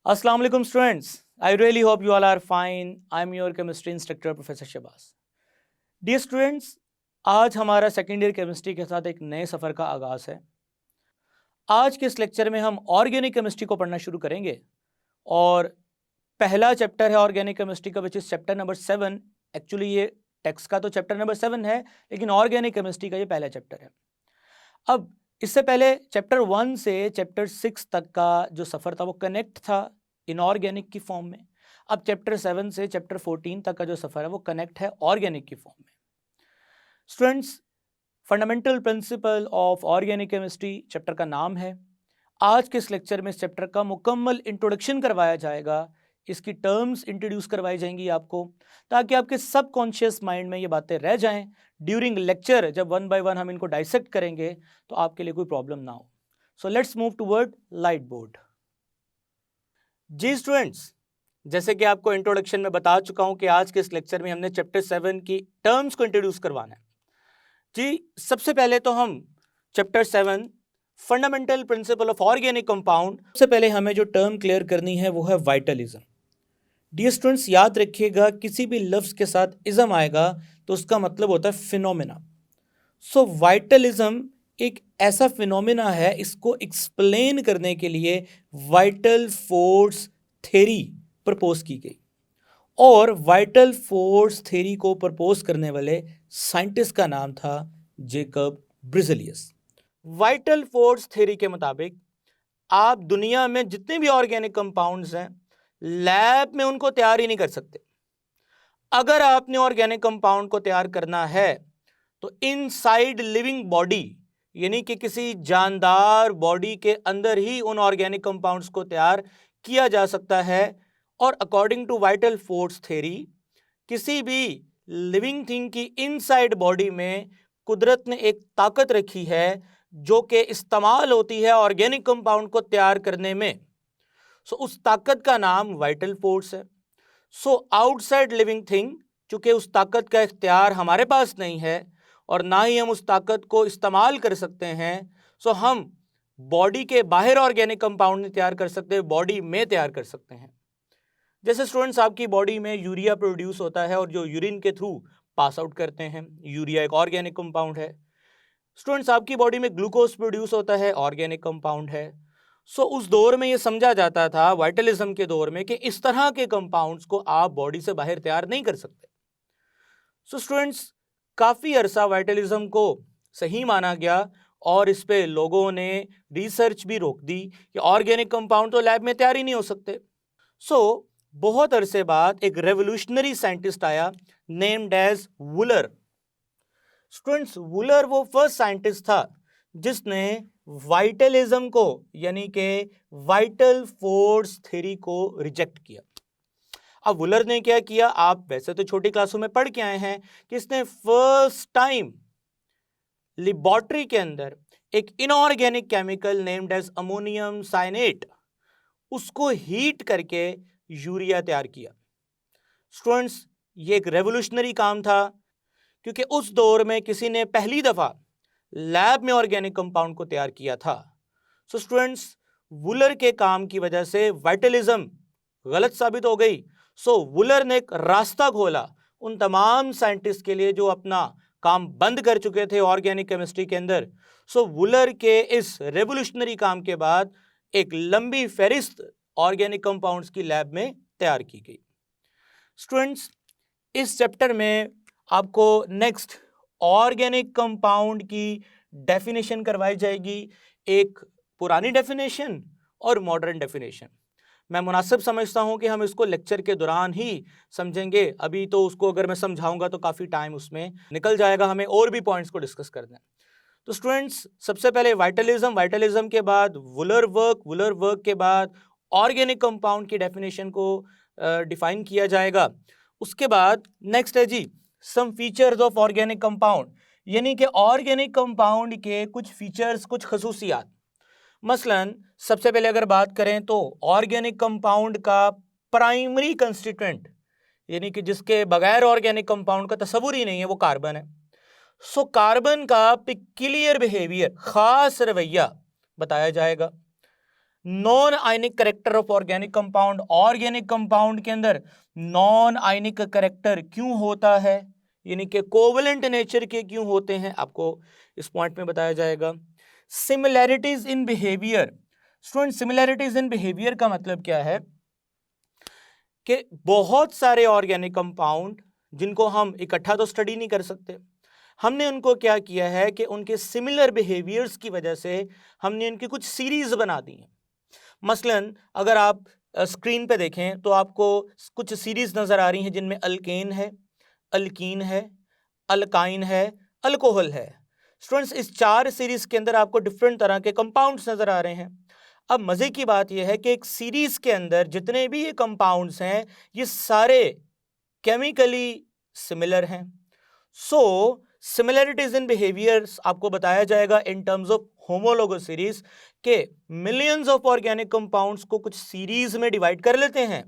Assalamu alaikum students. I really hope you all are fine. I'm your chemistry instructor Professor Shabazz. Dear students, आज हमारा second year chemistry के साथ एक नए सफ़र का आगाज़ है। आज के इस लेक्चर में हम ऑर्गेनिक केमिस्ट्री को पढ़ना शुरू करेंगे और पहला चैप्टर है ऑर्गेनिक केमिस्ट्री का which is chapter number 7। Actually ये टेक्स्ट का तो चैप्टर नंबर 7 है, लेकिन ऑर्गेनिक केमिस्ट्री का ये पहला चैप्टर है। अब इससे पहले चैप्टर 1 से चैप्टर 6 तक का जो सफ़र था वो कनेक्ट था इनऑर्गेनिक की फॉर्म में। अब चैप्टर 7 से चैप्टर 14 तक का जो सफ़र है वो कनेक्ट है ऑर्गेनिक की फॉर्म में। Students, fundamental principle of organic chemistry chapter का नाम है। आज के इस लेक्चर में इस चैप्टर का मुकम्मल इंट्रोडक्शन करवाया जाएगा, इसकी टर्म्स इंट्रोड्यूस करवाई जाएंगी आपको, ताकि आपके सबकॉन्शियस माइंड में ये बातें रह जाएं। ड्यूरिंग लेक्चर जब वन बाय वन हम इनको डाइसेक्ट करेंगे तो आपके लिए कोई प्रॉब्लम ना हो। So let's move toward light board. जी स्टूडेंट्स, जैसे कि आपको इंट्रोडक्शन में बता चुका हूं कि आज के इस लेक्चर में हमने चैप्टर 7 की टर्म्स को इंट्रोड्यूस करवाना है। जी, सबसे पहले तो हम chapter 7 fundamental principle of organic compound, सबसे पहले हमें जो टर्म क्लियर करनी है वो है वाइटलिज्म। डियर स्टूडेंट्स, याद रखिएगा किसी भी लफ्ज़ के साथ इज़म आएगा तो उसका मतलब होता है फिनोमेना। सो वाइटलिज्म एक ऐसा फिनोमेना है, इसको एक्सप्लेन करने के लिए वाइटल फोर्स थ्योरी प्रपोज की गई और वाइटल फोर्स थ्योरी को प्रपोज करने वाले साइंटिस्ट का नाम था जेकब ब्रिजेलियस। वाइटल फोर्स थ्योरी के मुताबिक आप दुनिया में जितने भी ऑर्गेनिक कंपाउंड्स हैं लैब में उनको तैयार ही नहीं कर सकते। अगर आपने ऑर्गेनिक कंपाउंड को तैयार करना है तो इनसाइड लिविंग बॉडी, यानी कि किसी जानदार बॉडी के अंदर ही उन ऑर्गेनिक कंपाउंड्स को तैयार किया जा सकता है। और according to vital force theory, किसी भी लिविंग थिंग की इनसाइड बॉडी में कुदरत ने एक ताकत रखी है जो कि इस्तेमाल होती है ऑर्गेनिक कंपाउंड को तैयार करने में। सो उस ताकत का नाम वाइटल फोर्स है। सो आउटसाइड लिविंग थिंग, चूंकि उस ताकत का इख्तियार हमारे पास नहीं है और ना ही हम उस ताकत को इस्तेमाल कर सकते हैं, सो हम बॉडी के बाहर ऑर्गेनिक कंपाउंड नहीं तैयार कर सकते, बॉडी में तैयार कर सकते हैं। जैसे स्टूडेंट्स, आपकी बॉडी में यूरिया प्रोड्यूस होता है और जो यूरिन के थ्रू पास आउट करते हैं, यूरिया एक ऑर्गेनिक कंपाउंड है। स्टूडेंट्स, आपकी बॉडी में ग्लूकोज प्रोड्यूस होता है, ऑर्गेनिक कंपाउंड है। सो उस दौर में ये समझा जाता था, वाइटलिज्म के दौर में, कि इस तरह के कंपाउंड्स को आप बॉडी से बाहर तैयार नहीं कर सकते। सो स्टूडेंट्स, काफ़ी अरसा वाइटलिज्म को सही माना गया और इस पे लोगों ने रिसर्च भी रोक दी कि ऑर्गेनिक कंपाउंड तो लैब में तैयार ही नहीं हो सकते। सो बहुत अरसे बाद एक रेवोल्यूशनरी साइंटिस्ट आया named as Wohler. Students, Wohler वो फर्स्ट साइंटिस्ट था जिसने वाइटलिज्म को, यानी कि वाइटल फोर्स थ्योरी को रिजेक्ट किया। अब वुलर ने क्या किया, आप वैसे तो छोटी क्लासों में पढ़ के आए हैं कि इसने फर्स्ट टाइम लेबोरेटरी के अंदर एक inorganic chemical named as ammonium cyanate, उसको हीट करके यूरिया तैयार किया। स्टूडेंट्स, ये एक रेवोल्यूशनरी काम था क्योंकि उस दौर में किसी ने पहली दफा लैब में ऑर्गेनिक कंपाउंड को तैयार किया था। सो स्टूडेंट्स, वुलर के काम की वजह से वाइटलिज्म गलत साबित हो गई। सो वुलर ने एक रास्ता खोला उन तमाम साइंटिस्ट के लिए जो अपना काम बंद कर चुके थे ऑर्गेनिक केमिस्ट्री के अंदर। सो वुलर के इस रेवोल्यूशनरी काम के बाद एक लंबी फहरिस्त ऑर्गेनिक कंपाउंड्स की लैब में तैयार की गई। स्टूडेंट्स, इस चैप्टर में आपको नेक्स्ट ऑर्गेनिक कंपाउंड की डेफिनेशन करवाई जाएगी, एक पुरानी डेफिनेशन और मॉडर्न डेफिनेशन। मैं मुनासिब समझता हूं कि हम इसको लेक्चर के दौरान ही समझेंगे। अभी तो उसको अगर मैं समझाऊंगा तो काफ़ी टाइम उसमें निकल जाएगा, हमें और भी पॉइंट्स को डिस्कस करना है। तो स्टूडेंट्स, सबसे पहले वाइटलिज्म के बाद वुलर वर्क के बाद ऑर्गेनिक कंपाउंड की डेफिनेशन को डिफाइन किया जाएगा। उसके बाद नेक्स्ट है जी some features of organic compound, यानी कि ऑर्गेनिक कंपाउंड के कुछ फीचर्स, कुछ खसूसियात। मसलन सबसे पहले अगर बात करें तो ऑर्गेनिक कंपाउंड का प्राइमरी कंस्टिट्यूएंट, यानी कि जिसके बगैर ऑर्गेनिक कंपाउंड का तस्वुर ही नहीं है, वो कार्बन है। सो कार्बन का पिक्यूलियर बिहेवियर, खास रवैया बताया जाएगा। Non ionic character of organic compound, organic compound के अंदर नॉन आयनिक करेक्टर क्यों होता है, यानी कि कोवेलेंट नेचर के क्यों होते हैं, आपको इस पॉइंट में बताया जाएगा। Similarities in behaviour, student similarities in behaviour का मतलब क्या है कि बहुत सारे ऑर्गेनिक कंपाउंड जिनको हम इकट्ठा तो स्टडी नहीं कर सकते, हमने उनको क्या किया है कि उनके सिमिलर बिहेवियर्स की वजह से हमने उनकी कुछ सीरीज बना दी हैं। मसलन अगर आप स्क्रीन पे देखें तो आपको कुछ सीरीज नजर आ रही हैं जिनमें अल्केन है, अल्कीन है, अल्काइन है, अल्कोहल है। स्टूडेंट्स इस 4 सीरीज के अंदर आपको डिफरेंट तरह के कंपाउंड्स नजर आ रहे हैं। अब मजे की बात यह है कि एक सीरीज के अंदर जितने भी ये कंपाउंड्स हैं ये सारे केमिकली सिमिलर हैं। सो सिमिलरिटीज इन बिहेवियर्स आपको बताया जाएगा in terms of homologous series के मिलियंस ऑफ ऑर्गेनिक कंपाउंड्स को कुछ सीरीज में डिवाइड कर लेते हैं।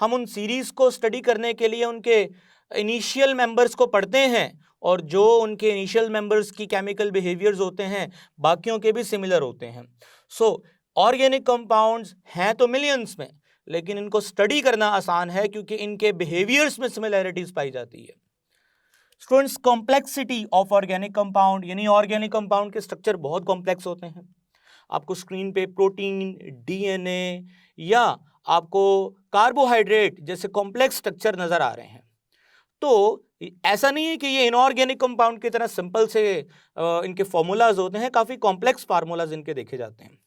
हम उन सीरीज को स्टडी करने के लिए उनके इनिशियल मेंबर्स को पढ़ते हैं और जो उनके इनिशियल मेंबर्स की केमिकल बिहेवियर्स होते हैं बाकियों के भी सिमिलर होते हैं। सो ऑर्गेनिक कंपाउंड्स हैं तो मिलियंस में, लेकिन इनको स्टडी करना आसान है क्योंकि इनके बिहेवियर्स में सिमिलैरिटीज पाई जाती है। Students complexity of organic compound, यानी ऑर्गेनिक कंपाउंड के स्ट्रक्चर बहुत कॉम्प्लेक्स होते हैं। आपको स्क्रीन पे प्रोटीन, डीएनए या आपको कार्बोहाइड्रेट जैसे कॉम्प्लेक्स स्ट्रक्चर नजर आ रहे हैं। तो ऐसा नहीं है कि ये इनऑर्गेनिक कंपाउंड की तरह सिंपल से इनके फॉर्मूलाज होते हैं, काफी कॉम्प्लेक्स फार्मूलाज इनके देखे जाते हैं।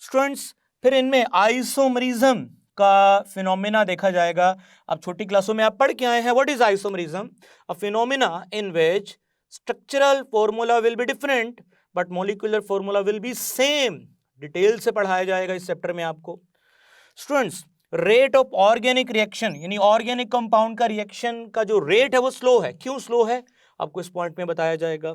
स्टूडेंट्स फिर इनमें आइसोमरिज्म का फिनोमिना देखा जाएगा। अब छोटी क्लासों में आप पढ़ के आए हैं what is isomerism, a phenomena in which structural formula will be different but molecular formula will be same. Detail से पढ़ाया जाएगा इस चैप्टर में आपको। Students rate of organic reaction, यानी ऑर्गेनिक कंपाउंड का रिएक्शन का जो रेट है वो स्लो है, क्यों स्लो है आपको इस पॉइंट में बताया जाएगा।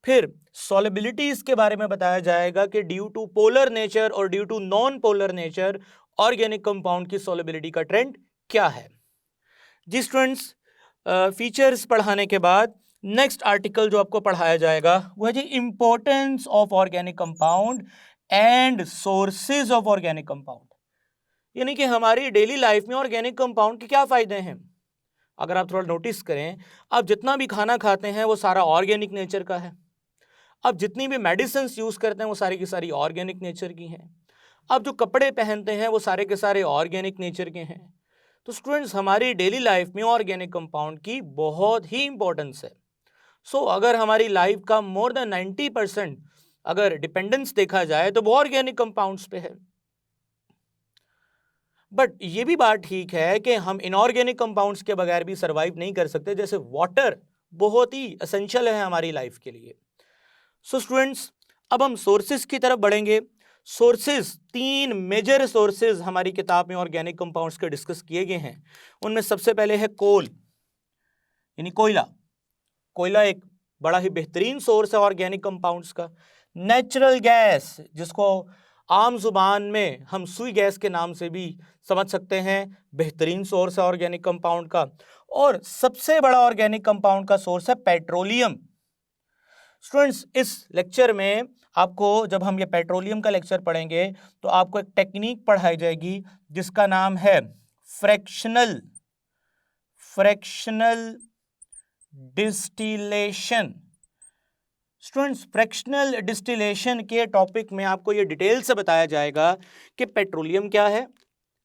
फिर सॉलिबिलिटीज के बारे में बताया जाएगा कि ड्यू टू पोलर नेचर और due to non polar nature organic compound की सॉलिबिलिटी का ट्रेंड क्या है। जी स्टूडेंट्स फीचर्स पढ़ाने के बाद नेक्स्ट आर्टिकल जो आपको पढ़ाया जाएगा वो है जी importance of organic compound and sources of organic compound, यानी कि हमारी डेली लाइफ में ऑर्गेनिक कंपाउंड के क्या फायदे हैं। अगर आप थोड़ा नोटिस करें, आप जितना भी खाना खाते हैं वो सारा ऑर्गेनिक नेचर का है। आप जितनी भी मेडिसिन यूज करते हैं वो सारी की सारी ऑर्गेनिक नेचर की हैं। आप जो कपड़े पहनते हैं वो सारे के सारे ऑर्गेनिक नेचर के हैं। तो स्टूडेंट्स हमारी डेली लाइफ में ऑर्गेनिक कंपाउंड की बहुत ही इंपॉर्टेंस है। सो अगर हमारी लाइफ का मोर देन 90% अगर डिपेंडेंस देखा जाए तो वो ऑर्गेनिक कंपाउंड्स पे है। बट ये भी बात ठीक है कि हम इनऑर्गेनिक कंपाउंड्स के बगैर भी सरवाइव नहीं कर सकते, जैसे वाटर बहुत ही एसेंशियल है हमारी लाइफ के लिए। सो स्टूडेंट्स अब हम सोर्सेज की तरफ बढ़ेंगे। सोर्सेज 3 मेजर सोर्सेज हमारी किताब में ऑर्गेनिक कंपाउंड्स के डिस्कस किए गए हैं। उनमें सबसे पहले है कोल, यानी कोयला। कोयला एक बड़ा ही बेहतरीन सोर्स है ऑर्गेनिक कंपाउंड्स का। नेचुरल गैस, जिसको आम जुबान में हम सुई गैस के नाम से भी समझ सकते हैं, बेहतरीन सोर्स है ऑर्गेनिक कंपाउंड का। और सबसे बड़ा ऑर्गेनिक कंपाउंड का सोर्स है पेट्रोलियम। स्टूडेंट्स इस लेक्चर में आपको, जब हम ये पेट्रोलियम का लेक्चर पढ़ेंगे तो आपको एक टेक्निक पढ़ाई जाएगी जिसका नाम है fractional distillation. Students fractional distillation के टॉपिक में आपको ये डिटेल से बताया जाएगा कि पेट्रोलियम क्या है।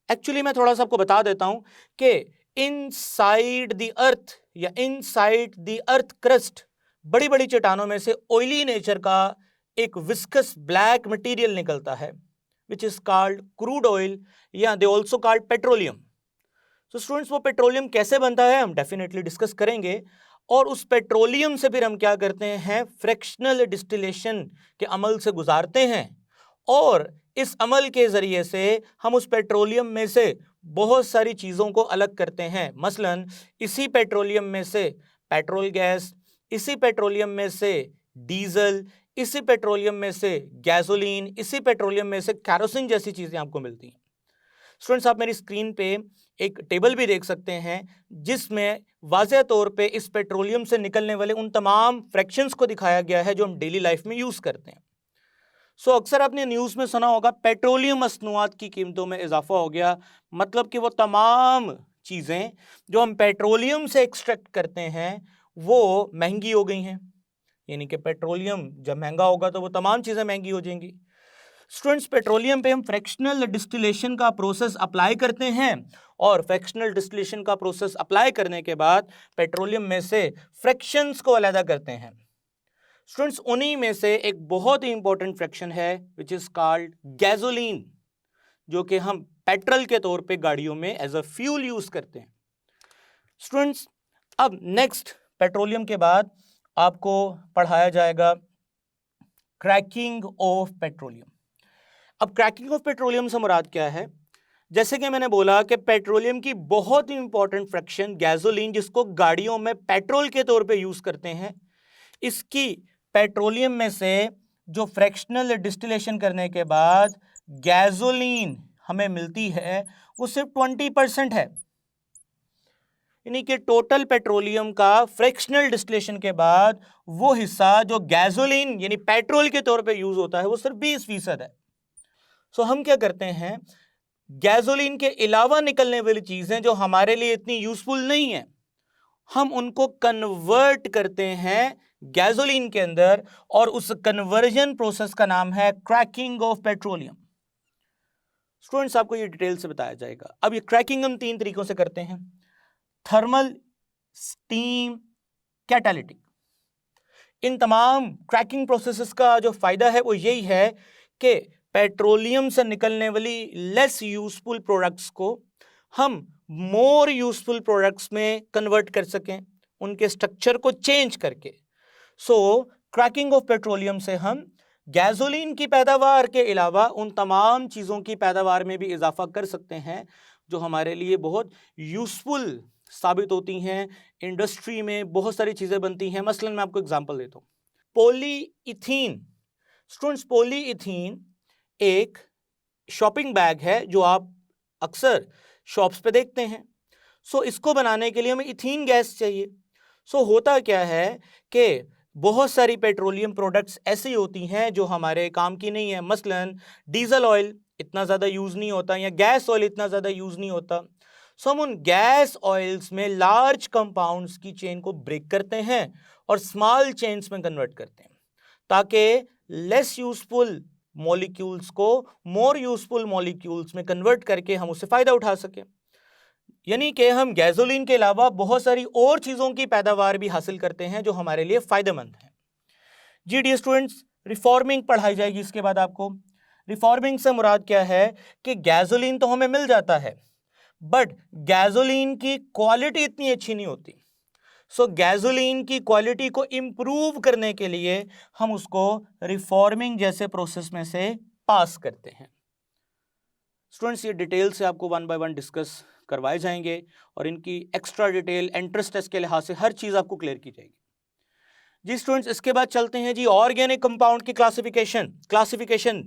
एक्चुअली मैं थोड़ा सा आपको बता देता हूं कि इनसाइड द अर्थ या इनसाइड द अर्थ क्रस्ट बड़ी बड़ी चट्टानों में से ऑयली नेचर का एक विस्कस ब्लैक मटेरियल निकलता है which is called crude oil या दे ऑल्सो कॉल्ड पेट्रोलियम। तो स्टूडेंट्स वो पेट्रोलियम कैसे बनता है हम डेफिनेटली डिस्कस करेंगे। और उस पेट्रोलियम से फिर हम क्या करते हैं, फ्रैक्शनल डिस्टिलेशन के अमल से गुजारते हैं और इस अमल के जरिए से हम उस पेट्रोलियम में से बहुत सारी चीज़ों को अलग करते हैं। मसलन इसी पेट्रोलियम में से पेट्रोल गैस, इसी पेट्रोलियम में से डीजल, इसी पेट्रोलियम में से गैसोलीन, इसी पेट्रोलियम में से कैरोसिन जैसी चीज़ें आपको मिलती हैं। स्टूडेंट्स आप मेरी स्क्रीन पे एक टेबल भी देख सकते हैं जिसमें वाज़ेह तौर पे इस पेट्रोलियम से निकलने वाले उन तमाम फ्रैक्शंस को दिखाया गया है जो हम डेली लाइफ में यूज़ करते हैं। अक्सर आपने न्यूज़ में सुना होगा पेट्रोलियम मसनूआत की कीमतों में इजाफा हो गया, मतलब कि वो तमाम चीज़ें जो हम पेट्रोलियम से एक्सट्रैक्ट करते हैं वो महंगी हो गई हैं। यानी कि पेट्रोलियम जब महंगा होगा तो वो तमाम चीज़ें महंगी हो जाएंगी। स्टूडेंट्स, पेट्रोलियम पे हम फ्रैक्शनल डिस्टिलेशन का प्रोसेस अप्लाई करते हैं और फ्रैक्शनल डिस्टिलेशन का प्रोसेस अप्लाई करने के बाद पेट्रोलियम में से फ्रैक्शंस को अलग करते हैं। स्टूडेंट्स, उन्हीं में से एक बहुत ही इंपॉर्टेंट फ्रैक्शन है विच इज कॉल्ड गैसोलीन, जो कि हम पेट्रोल के तौर पे गाड़ियों में एज अ फ्यूल यूज करते हैं। स्टूडेंट्स, अब नेक्स्ट पेट्रोलियम के बाद आपको पढ़ाया जाएगा क्रैकिंग ऑफ पेट्रोलियम। अब क्रैकिंग ऑफ पेट्रोलियम से मुराद क्या है? जैसे कि मैंने बोला कि पेट्रोलियम की बहुत ही इंपॉर्टेंट फ्रैक्शन गैसोलीन, जिसको गाड़ियों में पेट्रोल के तौर पे यूज करते हैं, इसकी पेट्रोलियम में से जो फ्रैक्शनल डिस्टिलेशन करने के बाद गैसोलीन हमें मिलती है वो सिर्फ 20% है। यानी कि टोटल पेट्रोलियम का फ्रैक्शनल डिस्टिलेशन के बाद वो हिस्सा जो गैसोलीन यानी पेट्रोल के तौर पे यूज होता है वो सिर्फ 20% है। हम क्या करते हैं, गैसोलीन के अलावा निकलने वाली चीजें जो हमारे लिए इतनी यूजफुल नहीं है, हम उनको कन्वर्ट करते हैं गैसोलीन के अंदर, और उस कन्वर्जन प्रोसेस का नाम है क्रैकिंग ऑफ पेट्रोलियम। स्टूडेंट्स, आपको ये डिटेल से बताया जाएगा। अब ये क्रैकिंग हम 3 तरीकों से करते हैं: थर्मल, स्टीम, कैटालिटिक। इन तमाम क्रैकिंग प्रोसेसेस का जो फायदा है वो यही है कि पेट्रोलियम से निकलने वाली लेस यूजफुल प्रोडक्ट्स को हम मोर यूजफुल प्रोडक्ट्स में कन्वर्ट कर सकें, उनके स्ट्रक्चर को चेंज करके। क्रैकिंग ऑफ पेट्रोलियम से हम गैसोलीन की पैदावार के अलावा उन तमाम चीज़ों की पैदावार में भी इजाफा कर सकते हैं जो हमारे लिए बहुत यूजफुल साबित होती हैं। इंडस्ट्री में बहुत सारी चीज़ें बनती हैं। मसलन मैं आपको एग्जांपल देता हूँ, पॉलीइथीन। स्टूडेंट्स, पॉलीइथीन एक शॉपिंग बैग है जो आप अक्सर शॉप्स पे देखते हैं। इसको बनाने के लिए हमें इथीन गैस चाहिए। होता क्या है कि बहुत सारी पेट्रोलियम प्रोडक्ट्स ऐसी होती हैं जो हमारे काम की नहीं है। मसलन डीजल ऑयल इतना ज़्यादा यूज़ नहीं होता या गैस ऑयल इतना ज़्यादा यूज़ नहीं होता। हम उन गैस ऑयल्स में लार्ज कंपाउंड्स की चेन को ब्रेक करते हैं और स्मॉल चेन्स में कन्वर्ट करते हैं ताकि लेस यूजफुल मॉलिक्यूल्स को मोर यूजफुल मॉलिक्यूल्स में कन्वर्ट करके हम उससे फायदा उठा सकें। यानी कि हम गैसोलीन के अलावा बहुत सारी और चीज़ों की पैदावार भी हासिल करते हैं जो हमारे लिए फ़ायदेमंद है। जी डियर स्टूडेंट्स, रिफॉर्मिंग पढ़ाई जाएगी इसके बाद आपको। रिफॉर्मिंग से मुराद क्या है कि गैसोलीन तो हमें मिल जाता है बट गैसोलीन की क्वालिटी इतनी अच्छी नहीं होती। गैसोलीन की क्वालिटी को इंप्रूव करने के लिए हम उसको रिफॉर्मिंग जैसे प्रोसेस में से पास करते हैं। स्टूडेंट्स, ये डिटेल से आपको 1 बाय 1 डिस्कस करवाए जाएंगे और इनकी एक्स्ट्रा डिटेल एंट्रेंस टेस्ट के लिहाज से हर चीज़ आपको क्लियर की जाएगी। जी स्टूडेंट्स, इसके बाद चलते हैं जी ऑर्गेनिक कंपाउंड की क्लासिफिकेशन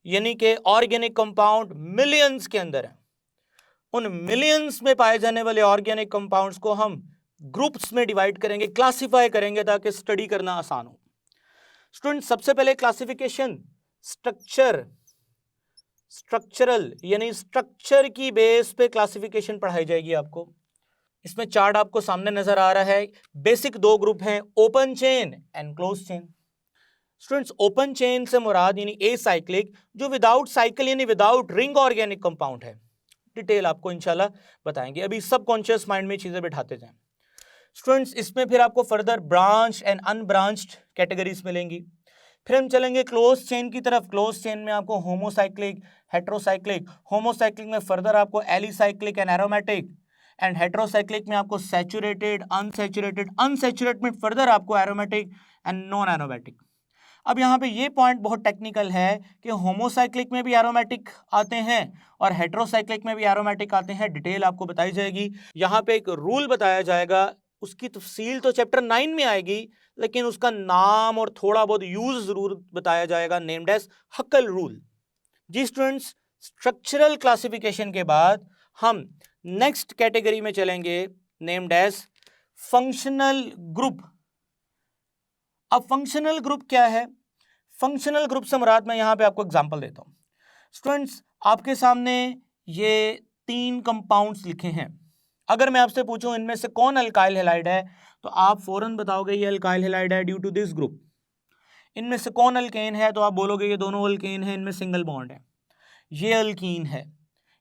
यानी कि ऑर्गेनिक कंपाउंड मिलियंस के अंदर है। उन मिलियंस में पाए जाने वाले ऑर्गेनिक कंपाउंड्स को हम ग्रुप्स में डिवाइड करेंगे, क्लासिफाई करेंगे ताकि स्टडी करना आसान हो। स्टूडेंट, सबसे पहले क्लासिफिकेशन स्ट्रक्चरल यानी स्ट्रक्चर की बेस पे क्लासिफिकेशन पढ़ाई जाएगी आपको। इसमें चार्ट आपको सामने नजर आ रहा है। बेसिक 2 ग्रुप हैं, open chain and close chain. Students, open chain से मुराद यानी एसाइक्लिक, जो विदाउट साइकिल यानी विदाउट रिंग ऑर्गेनिक कंपाउंड है। डिटेल आपको इंशाल्लाह बताएंगे, अभी सब कॉन्शियस माइंड में चीजें बिठाते जाएं। स्टूडेंट्स, इसमें फिर आपको further branch and unbranched categories मिलेंगी। फिर हम चलेंगे क्लोज चेन की तरफ। क्लोज चेन में आपको होमोसाइक्लिक, हेट्रोसाइक्लिक, होमोसाइक्लिक में फर्दर आपको alicyclic and aromatic, and heterocyclic में आपको सैचुरेटेड, अनसैचुरेटेड, अनसैचुरेटेड में फर्दर आपको एरोमेटिक एंड नॉन एरोमेटिक। अब यहाँ पे ये पॉइंट बहुत टेक्निकल है कि होमोसाइक्लिक में भी एरोमेटिक आते हैं और हेट्रोसाइक्लिक में भी एरोमेटिक आते हैं। डिटेल आपको बताई जाएगी। यहाँ पे एक रूल बताया जाएगा, उसकी तफसील तो चैप्टर 9 में आएगी लेकिन उसका नाम और थोड़ा बहुत यूज जरूर बताया जाएगा, नेम्ड एज हक्कल रूल। जी स्टूडेंट्स, स्ट्रक्चरल क्लासिफिकेशन के बाद हम नेक्स्ट कैटेगरी में चलेंगे, नेम्ड एज फंक्शनल ग्रुप। अब फंक्शनल ग्रुप क्या है? फंक्शनल ग्रुप से मुराद मैं यहाँ पे आपको एग्जांपल देता हूँ। स्टूडेंट्स, आपके सामने ये 3 कंपाउंड्स लिखे हैं। अगर मैं आपसे पूछूं इनमें से कौन अल्काइल हैलाइड है, तो आप फौरन बताओगे ये अल्काइल हैलाइड है ड्यू टू दिस ग्रुप। इनमें से कौन अल्केन है, तो आप बोलोगे ये दोनों अल्केन है, इनमें सिंगल बॉन्ड है। ये अल्कीन है,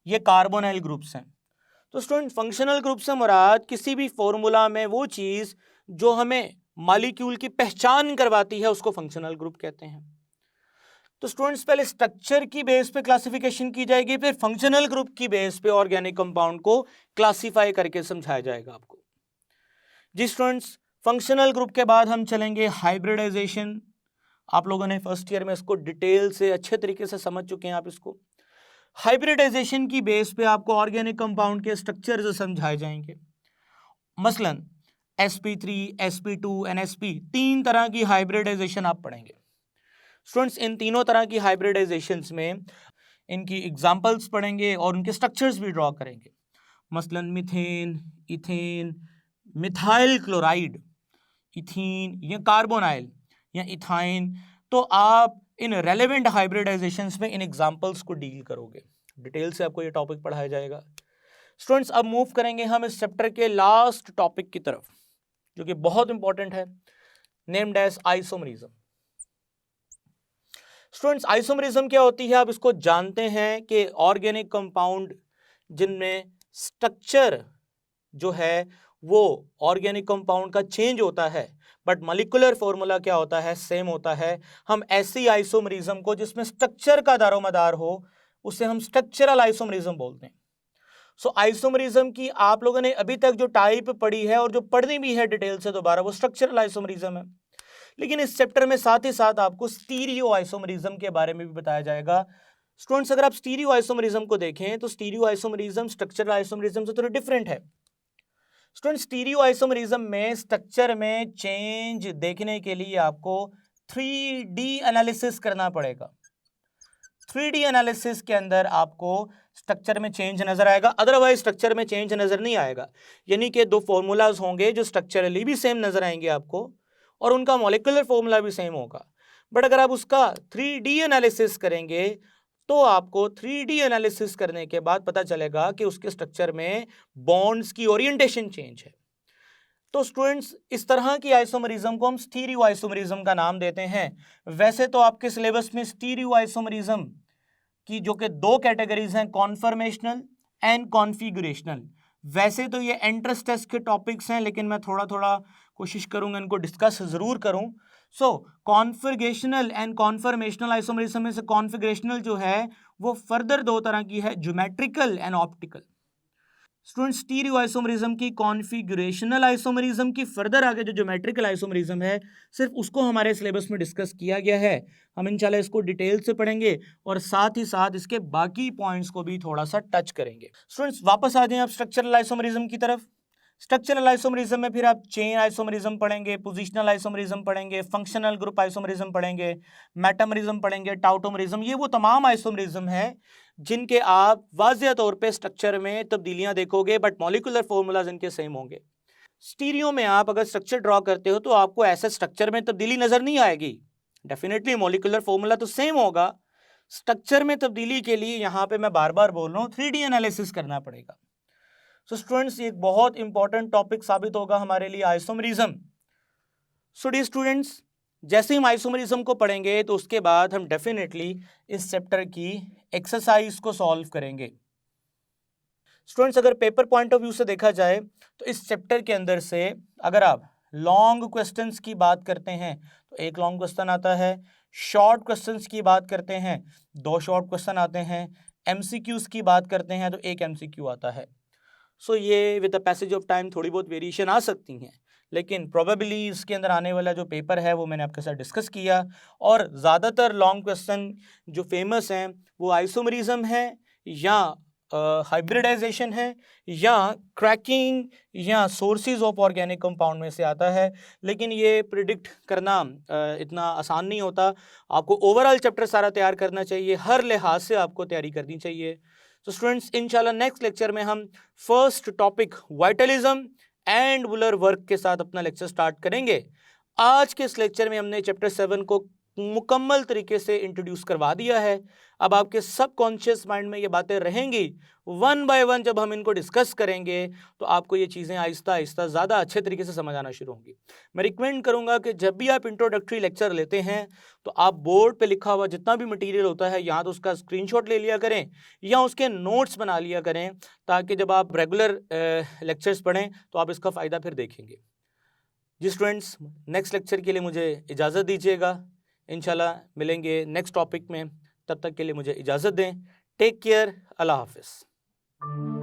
ये कार्बोनाइल ग्रुप्स हैं। तो स्टूडेंट, फंक्शनल ग्रुप से मुराद किसी भी फॉर्मूला में वो चीज जो हमें मॉलिक्यूल की पहचान करवाती है उसको फंक्शनल ग्रुप कहते हैं। तो स्टूडेंट्स, पहले स्ट्रक्चर की बेस पे क्लासिफिकेशन की जाएगी, फिर फंक्शनल ग्रुप की बेस पे ऑर्गेनिक कंपाउंड को क्लासिफाई करके समझाया जाएगा आपको। जी स्टूडेंट्स, फंक्शनल ग्रुप के बाद हम चलेंगे हाइब्रिडाइजेशन। आप लोगों ने फर्स्ट ईयर में इसको डिटेल से अच्छे तरीके से समझ चुके हैं आप इसको। हाइब्रिडाइजेशन की बेस पे आपको ऑर्गेनिक कंपाउंड के स्ट्रक्चर समझाए जाएंगे। मसलन sp3, sp2, nsp, 3 तरह की हाइब्रिडाइजेशन आप पढ़ेंगे। स्टूडेंट्स, इन तीनों तरह की हाइब्रिडाइजेशंस में इनकी एग्जांपल्स पढ़ेंगे और उनके स्ट्रक्चर्स भी ड्रॉ करेंगे। मसलन methane, ethane, methyl chloride, ethene या कार्बोनाइल या इथाइन। तो आप इन रेलेवेंट हाइब्रिडाइजेशंस में इन एग्जांपल्स को डील करोगे। डिटेल से आपको ये टॉपिक पढ़ाया जाएगा। स्टूडेंट्स, अब मूव करेंगे हम इस चैप्टर के लास्ट टॉपिक की तरफ, जो कि बहुत इंपॉर्टेंट है, named as isomerism. Students, isomerism क्या होती है आप इसको जानते हैं कि ऑर्गेनिक कंपाउंड जिनमें स्ट्रक्चर जो है वो ऑर्गेनिक कंपाउंड का चेंज होता है बट मॉलिक्यूलर फॉर्मूला क्या होता है, सेम होता है। हम ऐसी आइसोमरिज्म को जिसमें स्ट्रक्चर का दारोमदार हो उसे हम स्ट्रक्चरल आइसोमरिज्म बोलते हैं। सो आइसोमरिज्म की आप लोगों ने अभी तक जो टाइप पढ़ी है और जो पढ़नी भी है डिटेल से दोबारा, वो स्ट्रक्चरल आइसोमरिज्म है। लेकिन इस चैप्टर में साथ ही साथ आपको स्टीरियो आइसोमरिज्म के बारे में भी बताया जाएगा। स्टूडेंट्स, अगर आप स्टीरियो आइसोमरिज्म को देखें तो स्टीरियो आइसोमरिज्म स्ट्रक्चरल आइसोमरिज्म से थोड़ी डिफरेंट है। स्टूडेंट, स्टीरियो आइसोमरिज्म में स्ट्रक्चर में चेंज देखने के लिए आपको 3D एनालिसिस करना पड़ेगा। 3D एनालिसिस के अंदर आपको स्ट्रक्चर में चेंज नजर आएगा, अदरवाइज स्ट्रक्चर में चेंज नजर नहीं आएगा। यानी कि 2 फॉर्मूलाज होंगे जो स्ट्रक्चरली भी सेम नजर आएंगे आपको और उनका मॉलिक्यूलर फॉर्मूला भी सेम होगा। बट अगर आप उसका 3D एनालिसिस करेंगे तो आपको 3D एनालिसिस करने के बाद पता चलेगा कि उसके स्ट्रक्चर में बॉन्ड्स की ओरिएंटेशन चेंज है। तो स्टूडेंट्स, इस तरह की आइसोमरिज्म को हम स्टीरियो आइसोमरिज्म का नाम देते हैं। वैसे तो आपके सिलेबस में स्टीरियो आइसोमरिज्म की जो कि 2 कैटेगरीज हैं, कॉन्फर्मेशनल एंड कॉन्फिगरेशनल। वैसे तो ये एंट्रेंस टेस्ट के टॉपिक्स हैं, लेकिन मैं थोड़ा थोड़ा कोशिश करूंगा इनको डिस्कस जरूर करूं। सो कॉन्फिगरेशनल एंड कॉन्फर्मेशनल आइसोमरिज्म में से कॉन्फिगरेशनल जो है वो फर्दर 2 तरह की है, geometrical and optical. Student, stereo isomerism की कॉन्फिगरेशनल आइसोमरिज्म की फर्दर आगे जो ज्योमेट्रिकल आइसोमरिज्म है सिर्फ उसको हमारे सिलेबस में डिस्कस किया गया है। हम इंशाल्लाह इसको डिटेल से पढ़ेंगे और साथ ही साथ इसके बाकी पॉइंट्स को भी थोड़ा सा टच करेंगे। स्टूडेंट्स, वापस आ जाएं आप स्ट्रक्चरल आइसोमरिज्म की तरफ। स्ट्रक्चरल आइसोमरिज्म में फिर आप चेन आइसोमरिज्म पढ़ेंगे, पोजिशनल आइसोमरिज्म पढ़ेंगे, फंक्शनल ग्रुप आइसोमरिज्म पढ़ेंगे, मेटामरिज्म पढ़ेंगे, टाउटोमरिज्म। ये वो तमाम आइसोमरिज्म है जिनके आप वाज़ेह तौर पे स्ट्रक्चर में तब्दीलियां देखोगे बट मॉलिक्यूलर फॉर्मूलाज इनके सेम होंगे। स्टीरियो में आप अगर स्ट्रक्चर ड्रॉ करते हो तो आपको ऐसे स्ट्रक्चर में तब्दीली नजर नहीं आएगी। डेफिनेटली मॉलिक्यूलर फॉर्मूला तो सेम होगा, स्ट्रक्चर में तब्दीली के लिए यहाँ पे मैं बार बार बोल रहा हूँ 3D एनालिसिस करना पड़ेगा। सो स्टूडेंट्स, ये एक बहुत इंपॉर्टेंट टॉपिक साबित होगा हमारे लिए, आइसोमरिज्म। सो डी स्टूडेंट्स, जैसे हम आइसोमरिज्म को पढ़ेंगे तो उसके बाद हम डेफिनेटली इस चैप्टर की एक्सरसाइज को सॉल्व करेंगे। स्टूडेंट्स, अगर पेपर पॉइंट ऑफ व्यू से देखा जाए तो इस चैप्टर के अंदर से अगर आप लॉन्ग क्वेश्चंस की बात करते हैं तो 1 लॉन्ग क्वेश्चन आता है, शॉर्ट क्वेश्चंस की बात करते हैं 2 शॉर्ट क्वेश्चन आते हैं, एमसीक्यूज की बात करते हैं तो 1 एमसीक्यू आता है। सो ये with the passage of time थोड़ी बहुत वेरिएशन आ सकती हैं, लेकिन प्रोबेबली इसके अंदर आने वाला जो पेपर है वो मैंने आपके साथ डिस्कस किया। और ज़्यादातर लॉन्ग क्वेश्चन जो फेमस हैं वो आइसोमरिज्म है या हाइब्रिडाइजेशन है या क्रैकिंग या सोर्सेज ऑफ ऑर्गेनिक कंपाउंड में से आता है। लेकिन ये प्रिडिक्ट करना इतना आसान नहीं होता। आपको ओवरऑल चैप्टर सारा तैयार करना चाहिए, हर लिहाज से आपको तैयारी करनी चाहिए। तो स्टूडेंट्स, इंशाल्लाह नेक्स्ट लेक्चर में हम first topic vitalism and Wohler work के साथ अपना लेक्चर स्टार्ट करेंगे। आज के इस लेक्चर में हमने चैप्टर 7 को मुकम्मल तरीके से इंट्रोड्यूस करवा दिया है। अब आपके सबकॉन्शियस माइंड में ये बातें रहेंगी, वन बाय वन जब हम इनको डिस्कस करेंगे तो आपको ये चीज़ें आहिस्ता आहिस्ता ज़्यादा अच्छे तरीके से समझ आना शुरू होंगी। मैं रिकमेंड करूँगा कि जब भी आप इंट्रोडक्टरी लेक्चर लेते हैं तो आप बोर्ड पे लिखा हुआ जितना भी मटेरियल होता है या तो उसका स्क्रीनशॉट ले लिया करें या उसके नोट्स बना लिया करें, ताकि जब आप रेगुलर लेक्चर्स पढ़ें तो आप इसका फ़ायदा फिर देखेंगे। जी स्टूडेंट्स, नेक्स्ट लेक्चर के लिए मुझे इजाज़त दीजिएगा। इंशाल्लाह मिलेंगे नेक्स्ट टॉपिक में, तब तक के लिए मुझे इजाज़त दें। टेक केयर, अल्लाह हाफिज़।